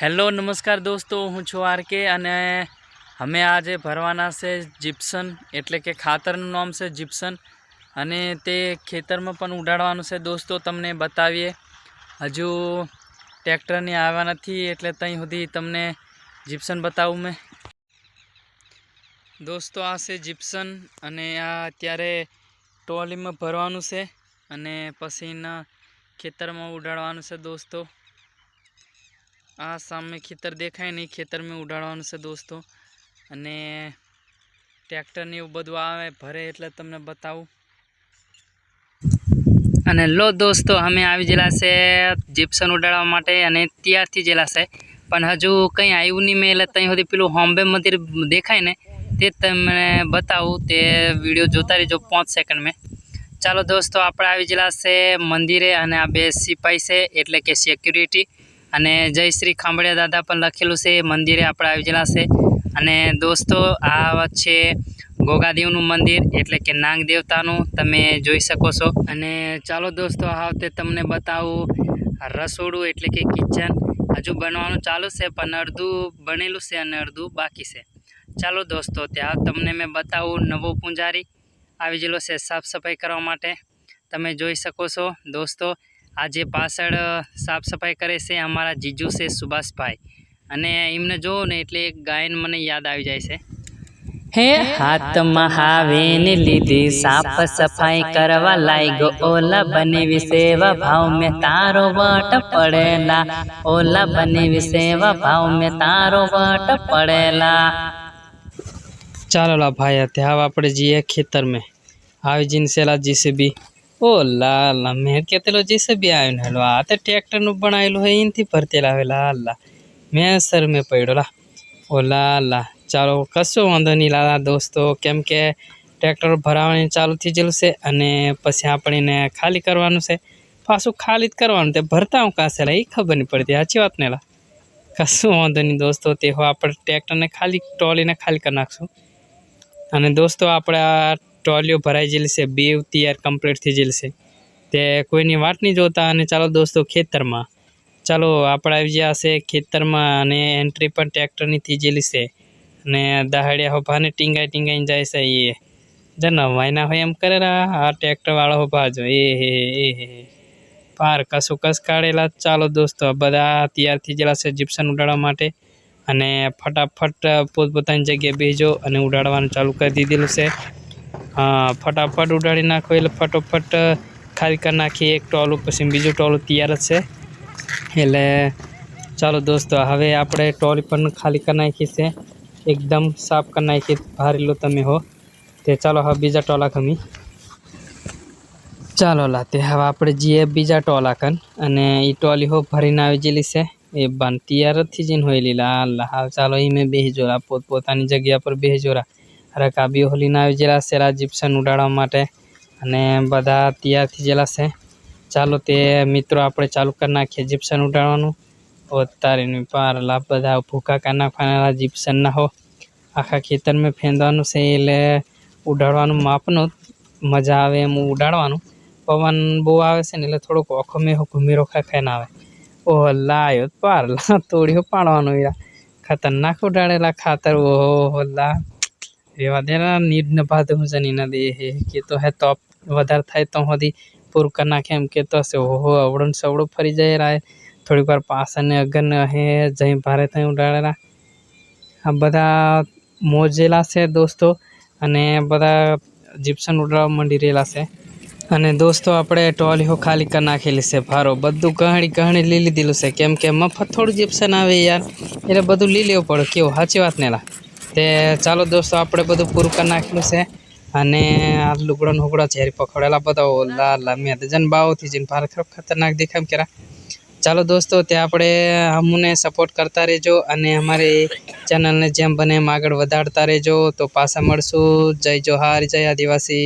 Hello नमस्कार दोस्तों, हूँ छू आरके अने हमें आज भरवाना से जिप्सन एटले के खातरનું नाम से जिप्सन अने ते खेतर में पण उडाडवानुं छे। दोस्तों तमने बतावीए, हजू ट्रेक्टर नहीं आव्या नथी एटले तहीं सुधी तमने जिप्सन बतावुं मैं। दोस्तों आ छे जिप्सन अने आ अत्यारे टोली में भरवानुं छे अने पछी खेतर में उडाडवानुं छे। दोस्तों आ सामे खेतर देखाय नहीं, खेतर में उडाडवानुं छे दोस्तों। अने ट्रेक्टर ने एवुं बधुं आवे भरे एटले तमने बतावुं। अने लो दोस्तों अमे आवी गेला छे जिप्सन उडाडवा माटे अने तैयार थी गेला छे, पण हजू कई आव्युं नहीं। मैं एटले तहीं सुधी पेलुं होम्बे मंदिर देखाय ने ते तमने बतावुं। ते विडियो जोता रहीजो 5 सेकंड में। चालो दोस्तों आपणे आवी गेला छे मंदिरे अने आ बे सिपाही छे एटले के सिक्योरिटी अने जय श्री खांभड़िया दादा पण लखेलुं छे। मंदिरे आपणे आवी गेला छे अने दोस्तों आ छे गोगादेवनुं मंदिर एटले के नाग देवतानुं तमे जोई शको छो। अने चालो दोस्तों आवते तमने बतावुं रसोडुं एटले के किचन हजू बनवानुं चालू छे, पण अर्धुं बनेलुं छे अने अर्धुं बाकी छे। चालो दोस्तों त्यां तमने मैं बतावुं नवो पुंजारी आवी गेलो छे साफ सफाई करवा माटे। तमे जोई शको छो दोस्तों। आज पाछळ साफ सफाई करे छे अमारा जीजू छे सुभाष भाई, अने एमने जोवुं ने एटले एक गायन मने याद आवी जाय छे। हे हाथ महावेने लीधी साफ सफाई करवा लाग्यो, ओला बने विसेवा भाव में तारो वट पड़ेला, ओला बने विसेवा भाव में तारो वट पड़ेला। चालो ला भाई हव आपणे जीए खेतर में आवी जीने सेला जीसीबी। ओ ला ला मैं कहतेलो जीसीबी आयो ने लो आ तो ट्रेक्टर नु बनायेलो है इनथी भरतेला आवेला ला मैं सर में पड्यो ला। ओ ला ला चालो कशो वांधो नहीं ला दोस्तों, केम के ट्रेक्टर भरावानी चालू थी गेलुं छे अने पछी आपणे ने खाली करवानुं छे। पाछुं खाली ज करवानुं, ते भरता हुं कासे ला ई खबर नहीं पड़ती। साची वात ने ला कशो वांधो नहीं दोस्तों। ते हो आपणे ट्रेक्टर ने खाली ट्रॉली ने खाली कर नाखशुं। अने दोस्तों आपणे ट्रॉलियो भराई गेली छे, बेव तैयार कम्प्लीट थी गेली छे। ते कोईनी वाट नहीं जोता अने चालो दोस्तों खेतर में चालो आपणे आवी गया छे खेतर में अने एंट्री पण ट्रेक्टर नी थी गेली छे अने दहाड़िया होभा ने टींगाई टींगाई जाय छे। ये जन वायना होय एम करेला आ ट्रेक्टर वाळो होभा जो ए पार कसो कस काढेला। चालो दोस्तों बधा तैयार थी गेला छे जिप्सन उडाडवा माटे अने फटाफट पोतपोतानी जग्याए बेसजो अने उडाडवानुं चालू करी दीधेलुं छे। हाँ फटाफट उडाड़ी नाखो एटले फटोफट खाली कर नाखी एक टोलू, पछी बीजू टोलू तैयार छे। एटले चालो दोस्तों हवे आपणे टोली पण खाली कर नाखी छे, एकदम साफ कर नाखी भारी लो तमे हो। ते चालो हवे बीजा टोला खमी चालो ला ते हवे आपणे जीए बीजा टोला कन अने ई टोली हो भरीने आवी गेली छे। ए बन तैयार थी जीने होयली ला ला चालो ई में बेसजो ला पोतपोतानी जग्या पर बेसजो रा। रकाबी होलीने आवी गेला छे जिप्सन उडाडवा माटे अने बधा तैयार थी गेला छे। चालो ते मित्रों आपणे चालू कर नाखीए जिप्सन उडाडवानुं। ओ तारीनी पार ला बधा भूका कर नाखवाना जिप्सन ना हो आखा खेतर में फेंदवानुं छे एटले उडाडवानुं मापनुं मजा आवे एम उडाडवानुं। पवन बहु आवे छे ने एटले थोड़ोक ओखो मेहो घुमेरो खाय ना आवे। ओ लायो पार ला तोड़ियो पाडवानुं यार, खतरनाक उडाडेला खातर। ओ ला रेवा देना नीड न बाधे हूँ जनी ना दे के तो है तो વધારે થાય તો સુધી પૂરું કરી નાખે એમ કહેતો હશે। ઓહો અવળું ને સવળું ફરી જાય રાય થોડીક વાર પાછા ને અગર ને હે જઈ ભારે થઈ ઉડાડેલા। આ બધા મોજેલા છે દોસ્તો અને બધા જીપ્સન ઉડાડવા માંડી રહેલા છે। અને દોસ્તો આપણે ટોલીઓ ખાલી કરી નાખેલી છે ભારો બધું ગહણી ગહણી લઈ લીધેલું છે, કેમ કે મફત થોડું જીપ્સન આવે યાર એટલે બધું લઈ લેવું પડે। કેવું સાચી વાત ને લા તે ચાલો દોસ્તો આપણે બધું પૂરું કરી નાખેલું છે અને આ લુગડા નુગડા ઝેરી પકડેલા બધા ઓલા લા મેં તો જન બાવથી જઈને ભારે ખતરનાક દેખામ કેરા। ચાલો દોસ્તો ત્યાં આપણે અમને સપોર્ટ કરતા રહેજો અને અમારી ચેનલને જેમ બને એમ આગળ વધારતા રહેજો। તો પાછા મળશું। જય જોહાર, જય આદિવાસી।